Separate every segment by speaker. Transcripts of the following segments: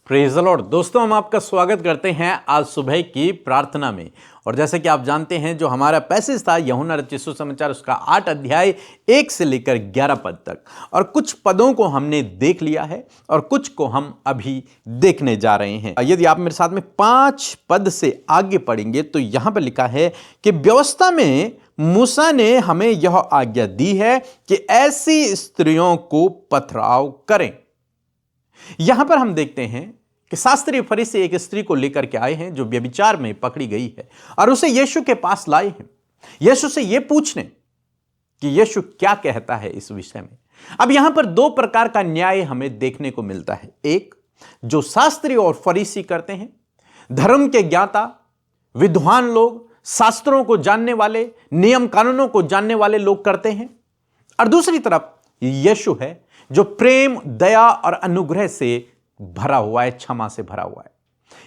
Speaker 1: Praise the Lord. दोस्तों, हम आपका स्वागत करते हैं आज सुबह की प्रार्थना में। और जैसे कि आप जानते हैं, जो हमारा पैसेज था यूहन्ना रचित सुसमाचार उसका 8 अध्याय 1 से लेकर 11 पद तक, और कुछ पदों को हमने देख लिया है और कुछ को हम अभी देखने जा रहे हैं। यदि आप मेरे साथ में 5 पद से आगे पढ़ेंगे तो यहां पर लिखा है कि व्यवस्था में मूसा ने हमें यह आज्ञा दी है कि ऐसी स्त्रियों को पथराव करें। यहां पर हम देखते हैं कि शास्त्री फरीसी एक स्त्री को लेकर के आए हैं जो व्यभिचार में पकड़ी गई है, और उसे यीशु के पास लाए हैं, यीशु से यह पूछने कि यीशु क्या कहता है इस विषय में। अब यहां पर 2 प्रकार का न्याय हमें देखने को मिलता है। एक जो शास्त्री और फरीसी करते हैं, धर्म के ज्ञाता विद्वान लोग, शास्त्रों को जानने वाले, नियम कानूनों को जानने वाले लोग करते हैं, और दूसरी तरफ यीशु है जो प्रेम, दया और अनुग्रह से भरा हुआ है, क्षमा से भरा हुआ है।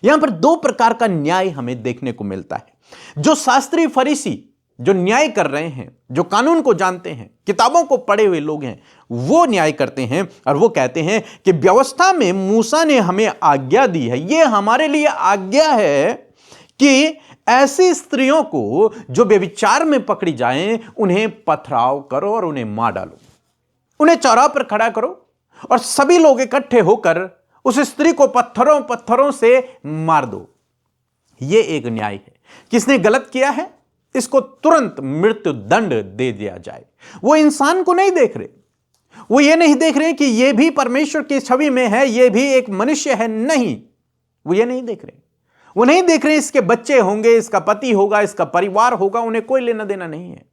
Speaker 1: यहां पर 2 प्रकार का न्याय हमें देखने को मिलता है। जो शास्त्री फरीसी जो न्याय कर रहे हैं, जो कानून को जानते हैं, किताबों को पढ़े हुए लोग हैं, वो न्याय करते हैं और वो कहते हैं कि व्यवस्था में मूसा ने हमें आज्ञा दी है, ये हमारे लिए आज्ञा है कि ऐसी स्त्रियों को जो व्यभिचार में पकड़ी जाएं, उन्हें पथराव करो और उन्हें मार डालो, उन्हें चौराहे पर खड़ा करो और सभी लोग इकट्ठे होकर उस स्त्री को पत्थरों से मार दो। यह एक न्याय है। किसने गलत किया है, इसको तुरंत मृत्यु दंड दे दिया जाए। वो इंसान को नहीं देख रहे, वो ये नहीं देख रहे कि ये भी परमेश्वर की छवि में है, ये भी एक मनुष्य है। नहीं, वो ये नहीं देख रहे। वो नहीं देख रहे इसके बच्चे होंगे, इसका पति होगा, इसका परिवार होगा, उन्हें कोई लेना देना नहीं है।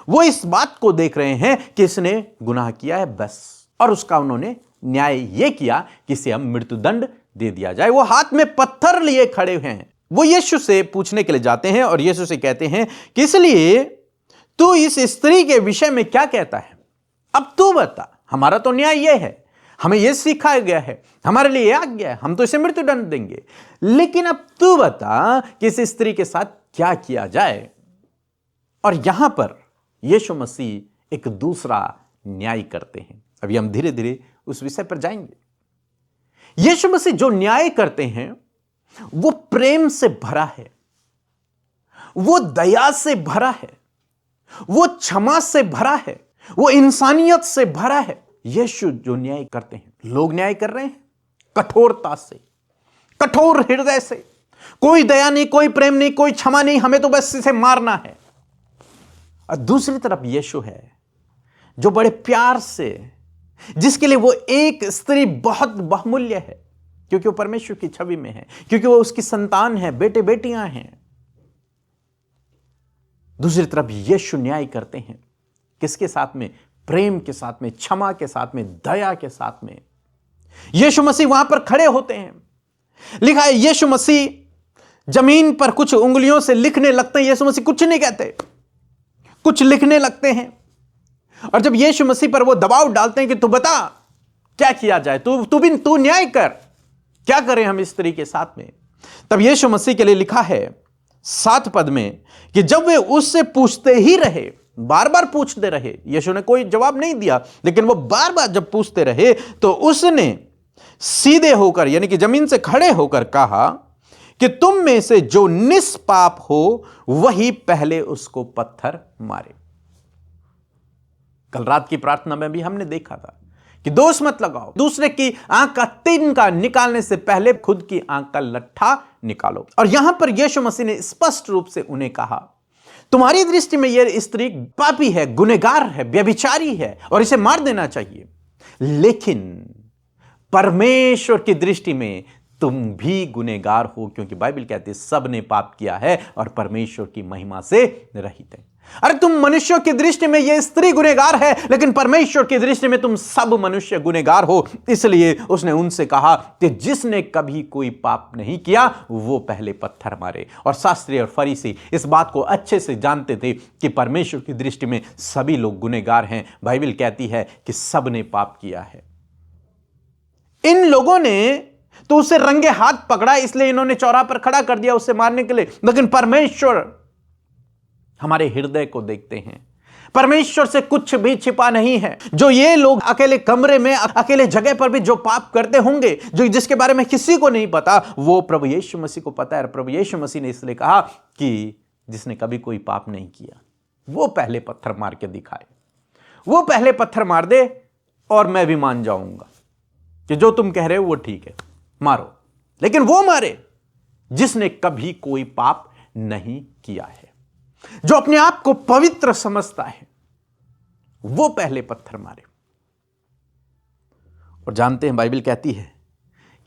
Speaker 1: वो इस बात को देख रहे हैं कि इसने गुनाह किया है, बस। और उसका उन्होंने न्याय यह किया कि इसे हम मृत्यु दंड दे दिया जाए। वो हाथ में पत्थर लिए खड़े हैं। वो यीशु से पूछने के लिए जाते हैं और यीशु से कहते हैं कि इसलिए तू इस स्त्री के विषय में क्या कहता है, अब तू बता। हमारा तो न्याय यह है, हमें यह सिखाया गया है, हमारे लिए यह आज्ञा है, हम तो इसे मृत्यु दंड देंगे, लेकिन अब तू बता कि इस स्त्री के साथ क्या किया जाए। और यहां पर यीशु मसीह एक दूसरा न्याय करते हैं। अभी हम धीरे धीरे उस विषय पर जाएंगे। यीशु मसीह जो न्याय करते हैं वो प्रेम से भरा है, वो दया से भरा है, वो क्षमा से भरा है, वो इंसानियत से भरा है। यीशु जो न्याय करते हैं, लोग न्याय कर रहे हैं कठोरता से, कठोर हृदय से। कोई दया नहीं, कोई प्रेम नहीं, कोई क्षमा नहीं, हमें तो बस इसे मारना है। और दूसरी तरफ यीशु है जो बड़े प्यार से, जिसके लिए वो एक स्त्री बहुत बहुमूल्य है, क्योंकि वो परमेश्वर की छवि में है, क्योंकि वो उसकी संतान है, बेटे बेटियां हैं। दूसरी तरफ यीशु न्याय करते हैं किसके साथ में, प्रेम के साथ में, क्षमा के साथ में, दया के साथ में। यीशु मसीह वहां पर खड़े होते हैं। लिखा है यीशु मसीह जमीन पर कुछ उंगलियों से लिखने लगते हैं। यीशु मसीह कुछ नहीं कहते, कुछ लिखने लगते हैं। और जब यीशु मसीह पर वो दबाव डालते हैं कि तू बता क्या किया जाए, तू न्याय कर, क्या करें हम इस स्त्री के साथ में, तब यीशु मसीह के लिए लिखा है 7 पद में कि जब वे उससे पूछते ही रहे, बार बार पूछते रहे, यीशु ने कोई जवाब नहीं दिया, लेकिन वो बार बार जब पूछते रहे तो उसने सीधे होकर, यानी कि जमीन से खड़े होकर कहा कि तुम में से जो निष्पाप हो वही पहले उसको पत्थर मारे। कल रात की प्रार्थना में भी हमने देखा था कि दोष मत लगाओ, दूसरे की आंख का तिनका निकालने से पहले खुद की आंख का लट्ठा निकालो। और यहां पर यीशु मसीह ने स्पष्ट रूप से उन्हें कहा, तुम्हारी दृष्टि में यह स्त्री पापी है, गुनहगार है, व्यभिचारी है और इसे मार देना चाहिए, लेकिन परमेश्वर की दृष्टि में तुम भी गुनहगार हो, क्योंकि बाइबल कहती है सब ने पाप किया है और परमेश्वर की महिमा से रहित है। अरे तुम मनुष्यों की दृष्टि में यह स्त्री गुनहगार है, लेकिन परमेश्वर की दृष्टि में तुम सब मनुष्य गुनहगार हो। इसलिए उसने उनसे कहा कि जिसने कभी कोई पाप नहीं किया वो पहले पत्थर मारे। और शास्त्री और फरीसी इस बात को अच्छे से जानते थे कि परमेश्वर की दृष्टि में सभी लोग गुनहगार हैं। बाइबल कहती है कि सब ने पाप किया है। इन लोगों ने तो उसे रंगे हाथ पकड़ा, इसलिए इन्होंने चौराहे पर खड़ा कर दिया उसे मारने के लिए, लेकिन परमेश्वर हमारे हृदय को देखते हैं। परमेश्वर से कुछ भी छिपा नहीं है। जो ये लोग अकेले कमरे में, अकेले जगह पर भी जो पाप करते होंगे, जो जिसके बारे में किसी को नहीं पता, वो प्रभु यीशु मसीह को पता है। प्रभु यीशु मसीह ने इसलिए कहा कि जिसने कभी कोई पाप नहीं किया वो पहले पत्थर मार के दिखाए, वो पहले पत्थर मार दे और मैं भी मान जाऊंगा कि जो तुम कह रहे हो वो ठीक है, मारो। लेकिन वो मारे जिसने कभी कोई पाप नहीं किया है, जो अपने आप को पवित्र समझता है, वो पहले पत्थर मारे। और जानते हैं बाइबल कहती है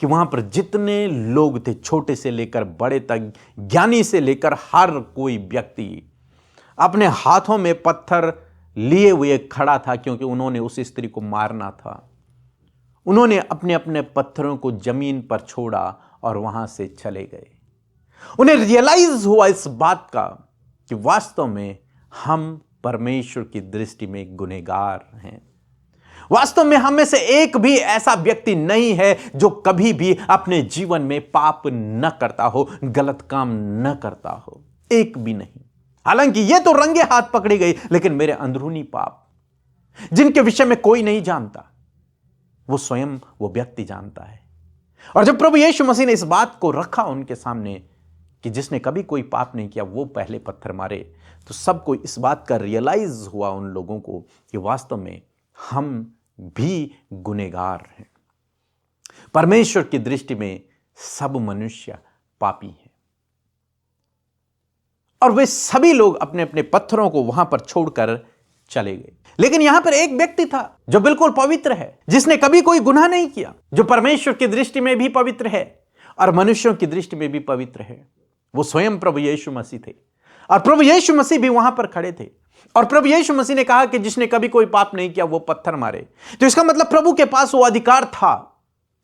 Speaker 1: कि वहां पर जितने लोग थे, छोटे से लेकर बड़े तक, ज्ञानी से लेकर हर कोई व्यक्ति अपने हाथों में पत्थर लिए हुए खड़ा था, क्योंकि उन्होंने उस स्त्री को मारना था। उन्होंने अपने अपने पत्थरों को जमीन पर छोड़ा और वहां से चले गए। उन्हें रियलाइज हुआ इस बात का कि वास्तव में हम परमेश्वर की दृष्टि में गुनहगार हैं। वास्तव में हम में से एक भी ऐसा व्यक्ति नहीं है जो कभी भी अपने जीवन में पाप न करता हो, गलत काम न करता हो, एक भी नहीं। हालांकि यह तो रंगे हाथ पकड़ी गई, लेकिन मेरे अंदरूनी पाप जिनके विषय में कोई नहीं जानता, वो स्वयं वो व्यक्ति जानता है। और जब प्रभु यीशु मसीह ने इस बात को रखा उनके सामने कि जिसने कभी कोई पाप नहीं किया वो पहले पत्थर मारे, तो सबको इस बात का रियलाइज हुआ, उन लोगों को, कि वास्तव में हम भी गुनहगार हैं। परमेश्वर की दृष्टि में सब मनुष्य पापी हैं और वे सभी लोग अपने अपने पत्थरों को वहां पर छोड़कर चले गए। लेकिन यहां पर एक व्यक्ति था जो बिल्कुल पवित्र है, जिसने कभी कोई गुनाह नहीं किया, जो परमेश्वर की दृष्टि में भी पवित्र है और मनुष्यों की दृष्टि में भी पवित्र है। वो स्वयं प्रभु यीशु मसीह थे और प्रभु यीशु मसीह भी वहां पर खड़े थे। और प्रभु यीशु मसीह ने कहा कि जिसने कभी कोई पाप नहीं किया वो पत्थर मारे। तो इसका मतलब प्रभु के पास वो अधिकार था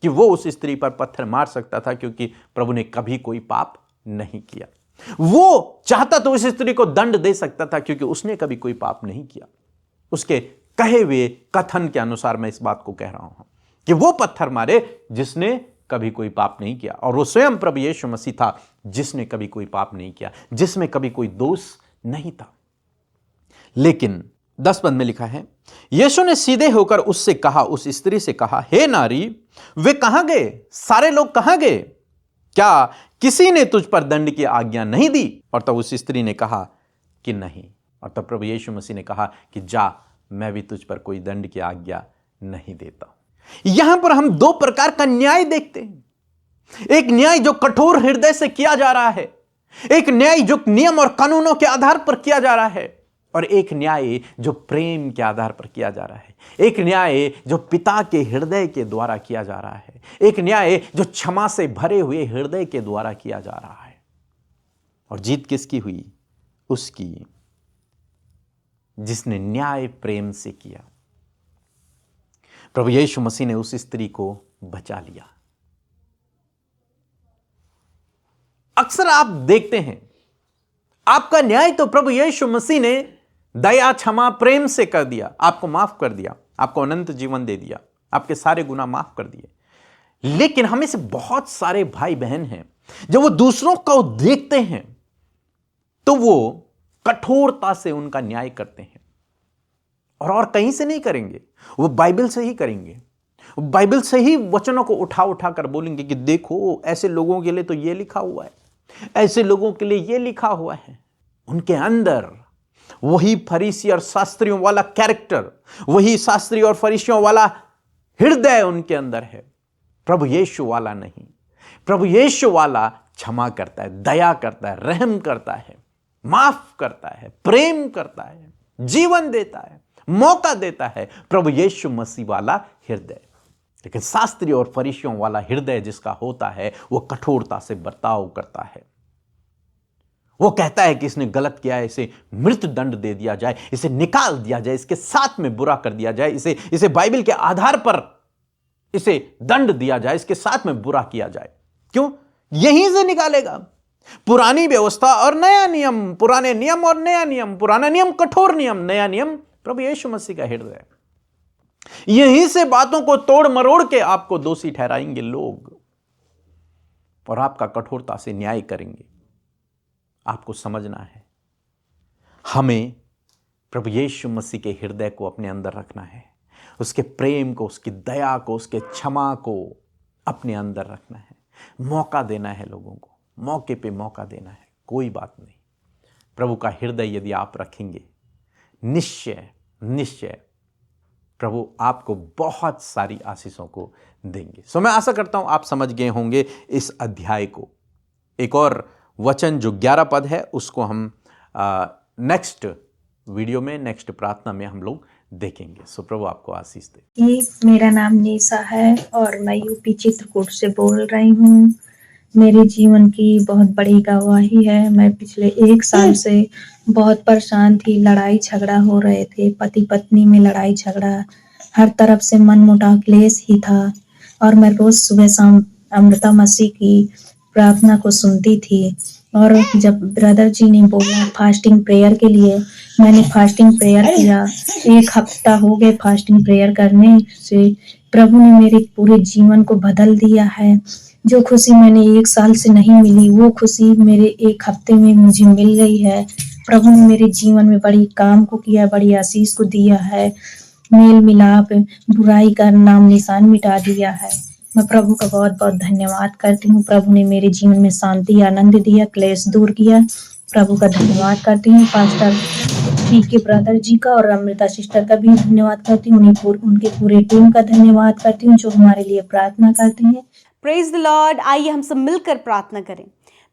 Speaker 1: कि वो उस स्त्री पर पत्थर मार सकता था, क्योंकि प्रभु ने कभी कोई पाप नहीं किया। वो चाहता तो उस स्त्री को दंड दे सकता था, क्योंकि उसने कभी कोई पाप नहीं किया। उसके कहे हुए कथन के अनुसार मैं इस बात को कह रहा हूं कि वो पत्थर मारे जिसने कभी कोई पाप नहीं किया। और वो स्वयं प्रभु यीशु मसीह था जिसने कभी कोई पाप नहीं किया, जिसमें कभी कोई दोष नहीं था। लेकिन 10 पद में लिखा है, यीशु ने सीधे होकर उससे कहा, उस स्त्री से कहा, हे नारी, वे कहां गए? सारे लोग कहां गए? क्या किसी ने तुझ पर दंड की आज्ञा नहीं दी? और तब उस स्त्री ने कहा कि नहीं। और तब प्रभु यीशु मसीह ने कहा कि जा, मैं भी तुझ पर कोई दंड की आज्ञा नहीं देता। यहां पर हम दो प्रकार का न्याय देखते हैं। एक न्याय जो कठोर हृदय से किया जा रहा है, एक न्याय जो नियम और कानूनों के आधार पर किया जा रहा है, और एक न्याय जो प्रेम के आधार पर किया जा रहा है। एक न्याय जो पिता के हृदय के द्वारा किया जा रहा है। एक न्याय जो क्षमा से भरे हुए हृदय के द्वारा किया जा रहा है। और जीत किसकी हुई? उसकी जिसने न्याय प्रेम से किया। प्रभु यीशु मसीह ने उस स्त्री को बचा लिया। अक्सर आप देखते हैं, आपका न्याय तो प्रभु यीशु मसीह ने दया, क्षमा, प्रेम से कर दिया, आपको माफ कर दिया, आपको अनंत जीवन दे दिया, आपके सारे गुनाह माफ कर दिए। लेकिन हमें से बहुत सारे भाई बहन हैं, जब वो दूसरों को देखते हैं तो वो कठोरता से उनका न्याय करते हैं, और कहीं से नहीं करेंगे, वो बाइबल से ही करेंगे। बाइबल से ही वचनों को उठा उठा कर बोलेंगे कि देखो, ऐसे लोगों के लिए तो ये लिखा हुआ है, ऐसे लोगों के लिए ये लिखा हुआ है। उनके अंदर वही फरीसी और शास्त्रियों वाला कैरेक्टर, वही शास्त्री और फरीसियों वाला हृदय उनके अंदर है, प्रभु यीशु वाला नहीं। प्रभु यीशु वाला क्षमा करता है, दया करता है, रहम करता है, माफ करता है, प्रेम करता है, जीवन देता है, मौका देता है। प्रभु यीशु मसीह वाला हृदय। लेकिन शास्त्री और फरीसियों वाला हृदय जिसका होता है, वो कठोरता से बर्ताव करता है। वो कहता है कि इसने गलत किया है, इसे मृत्यु दंड दे दिया जाए, इसे निकाल दिया जाए, इसके साथ में बुरा कर दिया जाए, इसे बाइबल के आधार पर इसे दंड दिया जाए, इसके साथ में बुरा किया जाए। क्यों? यहीं से निकालेगा। पुरानी व्यवस्था और नया नियम, पुराने नियम और नया नियम, पुराना नियम कठोर नियम, नया नियम प्रभु यीशु मसीह का हृदय। यहीं से बातों को तोड़ मरोड़ के आपको दोषी ठहराएंगे लोग, और आपका कठोरता से न्याय करेंगे। आपको समझना है, हमें प्रभु यीशु मसीह के हृदय को अपने अंदर रखना है, उसके प्रेम को, उसकी दया को, उसके क्षमा को अपने अंदर रखना है, मौका देना है लोगों को, मौके पे मौका देना है। कोई बात नहीं, प्रभु का हृदय यदि आप रखेंगे, निश्चय निश्चय प्रभु आपको बहुत सारी आशीषों को देंगे। सो मैं आशा करता हूं आप समझ गए होंगे इस अध्याय को। एक और वचन जो 11 पद है उसको हम नेक्स्ट वीडियो में, नेक्स्ट प्रार्थना में हम लोग देखेंगे। सो प्रभु आपको आशीष दे।
Speaker 2: मेरा नाम निशा है और मैं यूपी चित्रकूट से बोल रही हूँ। मेरे जीवन की बहुत बड़ी गवाही है। मैं पिछले 1 साल से बहुत परेशान थी। लड़ाई झगड़ा हो रहे थे, पति पत्नी में लड़ाई झगड़ा, हर तरफ से मनमुटाव क्लेश ही था। और मैं रोज सुबह शाम अमृता मसीह की प्रार्थना को सुनती थी। और जब ब्रदर जी ने बोला फास्टिंग प्रेयर के लिए, मैंने फास्टिंग प्रेयर किया। 1 हफ्ता हो गए फास्टिंग प्रेयर करने से। प्रभु ने मेरे पूरे जीवन को बदल दिया है। जो खुशी मैंने 1 साल से नहीं मिली, वो खुशी मेरे 1 हफ्ते में मुझे मिल गई है। प्रभु ने मेरे जीवन में बड़ी काम को किया, बड़ी आशीष को दिया है। मेल मिलाप, बुराई का नाम निशान मिटा दिया है। मैं प्रभु का बहुत बहुत धन्यवाद करती हूँ। प्रभु ने मेरे जीवन में शांति, आनंद दिया, क्लेश दूर किया। प्रभु का धन्यवाद करती हूँ। पास्टर पी के ब्रदर जी का और अमृता सिस्टर का भी धन्यवाद करती हूँ। उनके पूरे टीम का धन्यवाद करती हूँ जो हमारे लिए प्रार्थना करती हैं।
Speaker 3: Praise the Lord. आइए हम सब मिलकर प्रार्थना करें।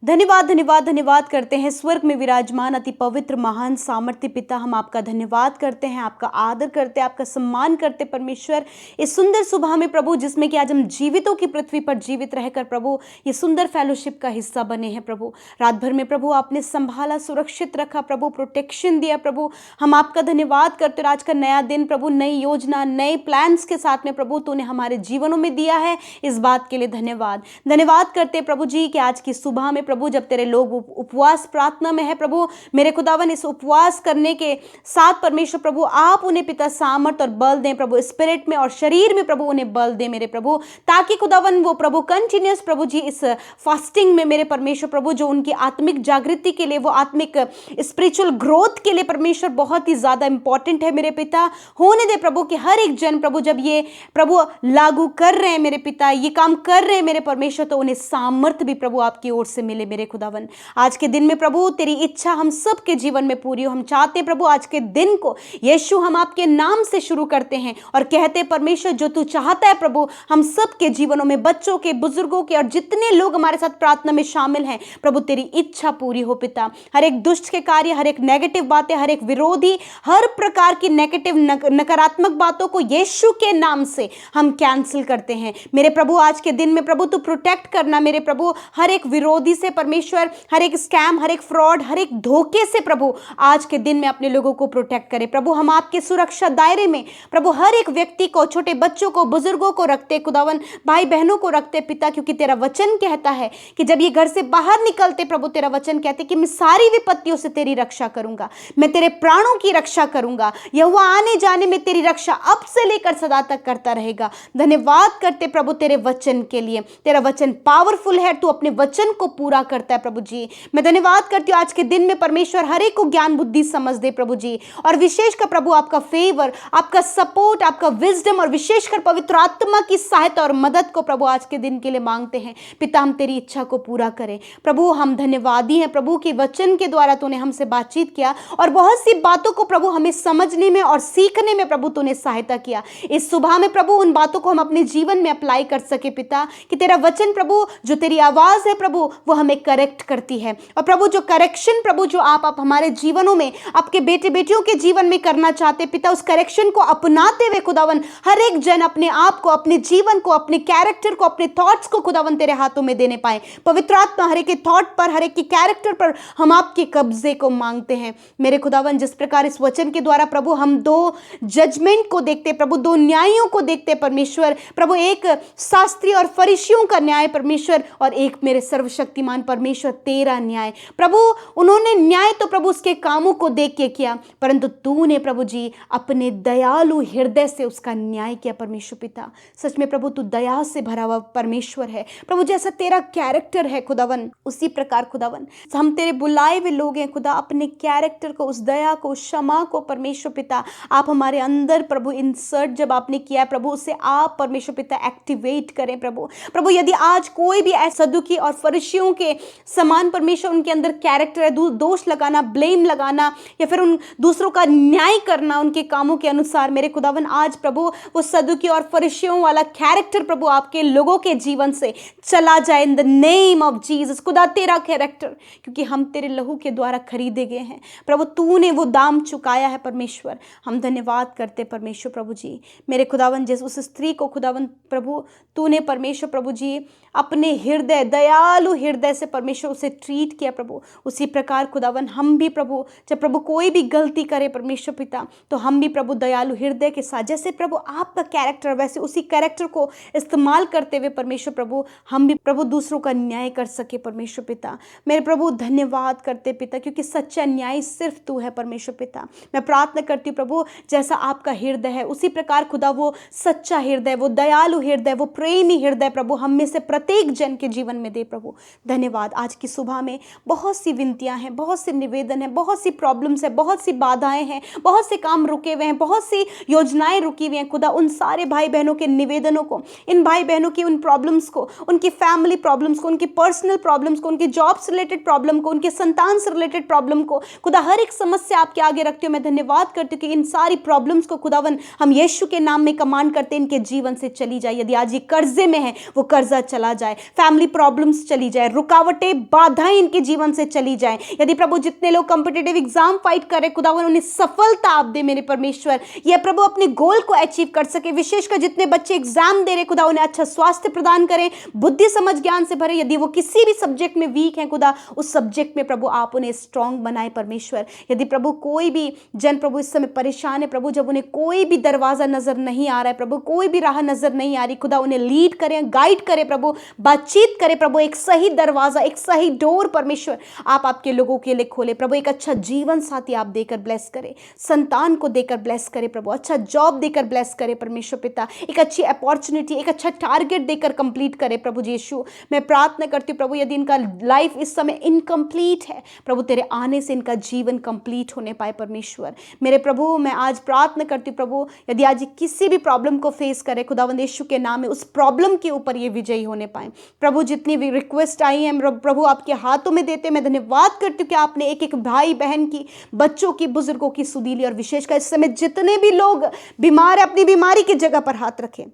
Speaker 3: धन्यवाद धन्यवाद धन्यवाद करते हैं स्वर्ग में विराजमान अति पवित्र महान सामर्थ्य पिता, हम आपका धन्यवाद करते हैं, आपका आदर करते हैं, आपका सम्मान करते परमेश्वर, इस सुंदर सुबह में प्रभु जिसमें कि आज हम जीवितों की पृथ्वी पर जीवित रहकर प्रभु ये सुंदर फेलोशिप का हिस्सा बने हैं। प्रभु रात भर में प्रभु आपने संभाला, सुरक्षित रखा, प्रभु प्रोटेक्शन दिया। प्रभु हम आपका धन्यवाद करते हैं। आज का नया दिन प्रभु नई योजना, नए प्लान्स के साथ में प्रभु तूने हमारे जीवनों में दिया है, इस बात के लिए धन्यवाद। धन्यवाद करते प्रभु जी कि आज की सुबह में प्रभु जब तेरे लोग उपवास प्रार्थना में है प्रभु, मेरे खुदावन इस उपवास करने के साथ परमेश्वर प्रभु आप उन्हें पिता सामर्थ और बल दें प्रभु, स्पिरिट में और शरीर में प्रभु उन्हें बल दें मेरे प्रभु, ताकि खुदावन वो प्रभु कंटिन्यूस प्रभु जी इस फास्टिंग में मेरे परमेश्वर प्रभु जो उनकी आत्मिक जागृति के लिए, वो आत्मिक स्पिरिचुअल ग्रोथ के लिए परमेश्वर बहुत ही ज्यादा इंपॉर्टेंट है मेरे पिता। होने दे प्रभु कि हर एक जन प्रभु जब ये प्रभु लागू कर रहे हैं मेरे पिता, ये काम कर रहे हैं मेरे परमेश्वर, तो उन्हें सामर्थ भी प्रभु आपकी ओर से मिले मेरे खुदावन। आज के दिन में प्रभु तेरी इच्छा हम सब के जीवन में पूरी हो। हम चाहते प्रभु आज के दिन को यीशु हम आपके नाम से शुरू करते हैं और कहते परमेश्वर जो तू चाहता है प्रभु हम सब के जीवनों में, बच्चों के, बुजुर्गों के और जितने लोग हमारे साथ प्रार्थना में शामिल हैं प्रभु तेरी इच्छा पूरी हो पिता। हर एक दुष्ट के कार्य, हर एक नेगेटिव बातें, हर एक विरोधी, हर प्रकार की नेगेटिव नकारात्मक बातों को यीशु के नाम से हम कैंसिल करते हैं मेरे प्रभु। आज के दिन में प्रभु तू प्रोटेक्ट करना मेरे प्रभु, हर एक विरोधी से परमेश्वर, हर एक स्कैम, हर एक फ्रॉड, हर एक धोखे से प्रभु आज के दिन में अपने लोगों को प्रोटेक्ट करे प्रभु। हम आपके सुरक्षा दायरे में प्रभु हर एक व्यक्ति को, छोटे बच्चों को, बुजुर्गों को रखते, खुदावन भाई बहनों को रखते पिता, क्योंकि तेरा वचन कहता है कि जब ये घर से बाहर निकलते प्रभु तेरा वचन कहते कि मैं सारी विपत्तियों से तेरी रक्षा करूंगा, मैं तेरे प्राणों की रक्षा करूंगा। यहोवा आने जाने में तेरी रक्षा अब से लेकर सदा तक करता रहेगा। धन्यवाद करते प्रभु तेरे वचन के लिए, तेरा वचन पावरफुल है, तू अपने वचन को पूरा करता है प्रभु जी। मैं धन्यवाद करती हूँ आज के दिन में परमेश्वर हर एक को ज्ञान बुद्धि समझ दे प्रभु जी, और विशेषकर प्रभु आपका फेवर, आपका सपोर्ट, आपका विजडम और विशेषकर पवित्र आत्मा की सहायता और मदद को प्रभु आज के दिन के लिए मांगते हैं पिता। हम तेरी इच्छा को पूरा करें प्रभु। हम धन्यवादी हैं प्रभु कि वचन के द्वारा तूने हमसे बातचीत किया और बहुत सी बातों को प्रभु हमें समझने में और सीखने में प्रभु तूने सहायता किया। इस सुबह में प्रभु उन बातों को हम अपने जीवन में अप्लाई कर सके पिता, कि तेरा वचन प्रभु जो तेरी आवाज है प्रभु वो हमें करेक्ट करती है। और प्रभु जो करेक्शन प्रभु जो आप हमारे जीवनों में, आपके बेटे बेटियों के जीवन में करना चाहते पिता, उस करेक्शन को अपनाते हुए खुदावन हर एक जन अपने आप को, अपने जीवन को, अपने कैरेक्टर को, अपने थॉट्स को खुदावन तेरे हाथों में देने पाए। पवित्र आत्मा हर एक के थॉट पर, हर एक के कैरेक्टर पर हम आपके कब्जे को मांगते हैं मेरे खुदावन। जिस प्रकार इस वचन के द्वारा प्रभु हम 2 जजमेंट को देखते प्रभु, 2 न्यायों को देखते परमेश्वर प्रभु, एक शास्त्री और फरीसियों का न्याय परमेश्वर और एक मेरे सर्वशक्तिमान समान परमेश्वर तेरा न्याय प्रभु, उन्होंने न्याय तो प्रभु उसके कामों को देख के किया, परंतु तूने प्रभु जी अपने दयालु हृदय से उसका न्याय किया परमेश्वर पिता। सच में प्रभु तू दया से भरा हुआ परमेश्वर है प्रभु, जैसा तेरा कैरेक्टर है खुदावन, उसी प्रकार खुदावन हम तेरे बुलाए हुए लोग हैं खुदा, अपने कैरेक्टर को, उस दया को, उस क्षमा को परमेश्वर पिता आप हमारे अंदर प्रभु इंसर्ट जब आपने किया है प्रभु, उसे आप परमेश्वर पिता एक्टिवेट करें प्रभु। प्रभु यदि आज कोई भी ऐसा सदुकी और फरीसियों के समान परमेश्वर उनके अंदर कैरेक्टर है, दोष लगाना, ब्लेम लगाना या फिर उन दूसरों का न्याय करना उनके कामों के अनुसार, मेरे खुदावन आज प्रभु वो सदुकी और फरीसियों वाला कैरेक्टर प्रभु आपके लोगों के जीवन से चला जाए in the name of Jesus. खुदा तेरा कैरेक्टर, क्योंकि हम तेरे लहू के द्वारा खरीदे गए हैं प्रभु, तूने वो दाम चुकाया है परमेश्वर, हम धन्यवाद करते परमेश्वर प्रभु जी। मेरे खुदावन जैसे उस स्त्री को खुदावन प्रभु तूने परमेश्वर प्रभु जी अपने हृदय, दयालु हृदय से परमेश्वर उसे ट्रीट किया प्रभु, उसी प्रकार खुदावन हम भी प्रभु जब प्रभु कोई भी गलती करे परमेश्वर पिता, तो हम भी प्रभु दयालु हृदय के साथ, जैसे प्रभु आपका कैरेक्टर वैसे उसी कैरेक्टर को इस्तेमाल करते हुए परमेश्वर प्रभु हम भी प्रभु दूसरों का न्याय कर सके परमेश्वर पिता। मेरे प्रभु धन्यवाद करते पिता, क्योंकि सच्चा न्याय सिर्फ तू है परमेश्वर पिता। मैं प्रार्थना करती हूँ प्रभु जैसा आपका हृदय है उसी प्रकार खुदा वो सच्चा हृदय, वो दयालु हृदय, वो प्रेमी हृदय प्रभु हम में से प्रत्येक जन के जीवन में दे प्रभु। धन्यवाद। आज की सुबह में बहुत सी विनतियां हैं, बहुत से निवेदन हैं, बहुत सी प्रॉब्लम्स हैं, बहुत सी बाधाएं हैं, बहुत से काम रुके हुए हैं, बहुत सी योजनाएं रुकी हुई हैं खुदा, उन सारे भाई बहनों के निवेदनों को, इन भाई बहनों की उन प्रॉब्लम्स को, उनकी फैमिली प्रॉब्लम्स को, उनकी पर्सनल प्रॉब्लम्स को, उनकी जॉब से रिलेटेड प्रॉब्लम को, उनके संतान से रिलेटेड प्रॉब्लम को खुदा हर एक समस्या आपके आगे रखती हूँ। मैं धन्यवाद करती हूँ कि इन सारी प्रॉब्लम्स को खुदावन हम यीशु के नाम में कमांड करते इनके जीवन से चली जाए। यदि आज ये कर्जे में है वो कर्जा चला जाए, फैमिली प्रॉब्लम्स चली जाए, रुकावटें बाधाएं इनके जीवन से चली जाए। यदि प्रभु जितने लोग कॉम्पिटिटिव एग्जाम फाइट कर रहे खुदावन उन्हें सफलता आप दे मेरे परमेश्वर, ये प्रभु अपने गोल को अचीव कर सके। विशेषकर जितने बच्चे एग्जाम दे रहे खुदा उन्हें अच्छा स्वास्थ्य प्रदान करें, बुद्धि समझ ज्ञान से भरे। यदि वो किसी भी सब्जेक्ट में वीक है खुदा उस सब्जेक्ट में प्रभु आप उन्हें स्ट्रांग बनाए परमेश्वर। यदि प्रभु कोई भी जन प्रभु इस समय परेशान है प्रभु, जब उन्हें कोई भी दरवाजा नजर नहीं आ रहा है प्रभु, कोई भी राह नजर नहीं आ रही खुदा, उन्हें लीड करें, गाइड करें प्रभु, बातचीत करें प्रभु, एक सही दरवाजा, एक सही डोर परमेश्वर आप आपके लोगों के लिए खोले प्रभु। एक अच्छा जीवन साथी आप देकर ब्लेस करें, संतान को देकर ब्लेस करें प्रभु, अच्छा जॉब देकर ब्लेस करें परमेश्वर पिता, एक अच्छी अपॉर्चुनिटी, एक अच्छा टारगेट देकर कंप्लीट करें प्रभु यीशु। मैं प्रार्थना करती हूँ प्रभु यदि इनका लाइफ इस समय इनकम्प्लीट है प्रभु, तेरे आने से इनका जीवन कंप्लीट होने पाए परमेश्वर। मेरे प्रभु मैं आज प्रार्थना करती हूँ प्रभु यदि आज किसी भी प्रॉब्लम को फेस करे खुदावंद यीशु के नाम में उस प्रॉब्लम के ऊपर ये विजयी होने पाए प्रभु। जितनी भी रिक्वेस्ट आई है प्रभु आपके हाथों में देते मैं धन्यवाद करती हूँ कि आपने एक एक भाई बहन की, बच्चों की, बुजुर्गों की सुधी ली, और विशेषकर इस समय जितने भी लोग बीमार है अपनी बीमारी की जगह पर हाथ रखें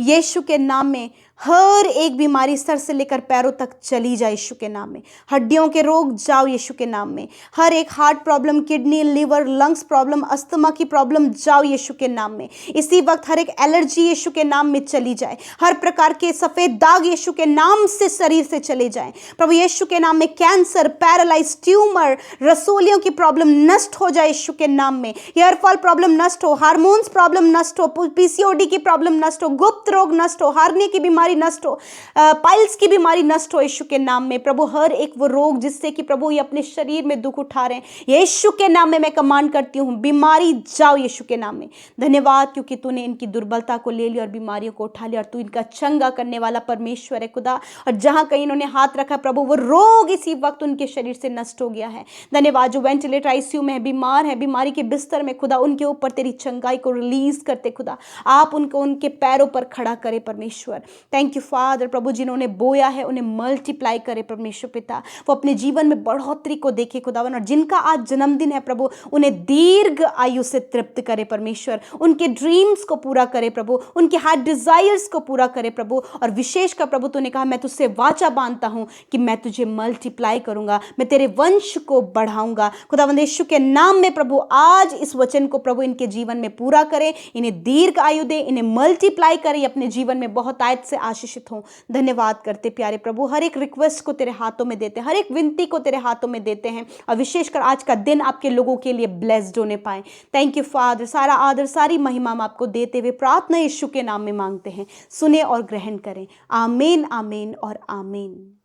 Speaker 3: यीशु के नाम में। हर एक बीमारी सर से लेकर पैरों तक चली जाए यीशु के नाम में। हड्डियों के रोग जाओ यीशु के नाम में। हर एक heart problem, kidney, liver, lungs problem, asthma की प्रॉब्लम जाओ यीशु के नाम में। इसी वक्त हर एक एलर्जी यीशु के नाम में चली जाए। हर प्रकार के सफेद दाग यीशु के नाम से शरीर से चले जाएं प्रभु यीशु के नाम में। कैंसर, पैरालाइज, ट्यूमर, रसोलियों की प्रॉब्लम नष्ट हो जाए यीशु के नाम में। हेयर फॉल प्रॉब्लम नष्ट हो, हार्मोन्स प्रॉब्लम नष्ट हो, पीसीओडी की प्रॉब्लम नष्ट हो, गुप्त रोग नष्ट हो, हार्निया की बीमारी नष्ट हो, पाइल्स की बीमारी नष्ट हो यीशु के नाम में प्रभु। हर एक वो रोग जिससे कि प्रभु ये अपने शरीर में दुख उठा रहे हैं यीशु के नाम में मैं कमांड करती हूँ बीमारी जाओ यीशु के नाम में। धन्यवाद क्योंकि तूने इनकी दुर्बलता को ले लिया और बीमारियों को उठा लिया और तू इनका चंगा करने वाला परमेश्वर है खुदा। और जहां कहीं इन्होंने हाथ रखा प्रभु वो रोग इसी वक्त उनके शरीर से नष्ट हो गया है। धन्यवाद। जो वेंटिलेटर आईसीयू में है, बीमार है, बीमारी के बिस्तर में खुदा उनके ऊपर तेरी चंगाई को रिलीज करते खुदा आप उनको उनके पैरों पर खड़ा करे परमेश्वर। थैंक यू फादर प्रभु, जिन्होंने बोया है उन्हें मल्टीप्लाई करे परमेश्वर पिता, वो अपने जीवन में बढ़ोतरी को देखे खुदावन। और जिनका आज जन्मदिन है प्रभु उन्हें दीर्घ आयु से तृप्त करे परमेश्वर, उनके ड्रीम्स को पूरा करे प्रभु, उनके हार्ट डिजायर्स को पूरा करे प्रभु। और विशेषकर प्रभु तूने कहा मैं तुझसे वाचा बांधता हूं कि मैं तुझे मल्टीप्लाई करूंगा, मैं तेरे वंश को बढ़ाऊंगा खुदावंद यीशु के नाम में प्रभु। आज इस वचन को प्रभु इनके जीवन में पूरा करे, इन्हें दीर्घ आयु दे, इन्हें मल्टीप्लाई करे, अपने जीवन में बहुत आयत से आशीषित हो। धन्यवाद करते प्यारे प्रभु, हर एक रिक्वेस्ट को तेरे हाथों में देते हैं, हर एक विनती को तेरे हाथों में देते हैं और विशेषकर आज का दिन आपके लोगों के लिए ब्लेस्ड होने पाए। Thank you father. सारा आदर सारी महिमा हम आपको देते हुए प्रार्थना यीशु के नाम में मांगते हैं, सुने और ग्रहण करें। आमीन, आमीन और आमीन।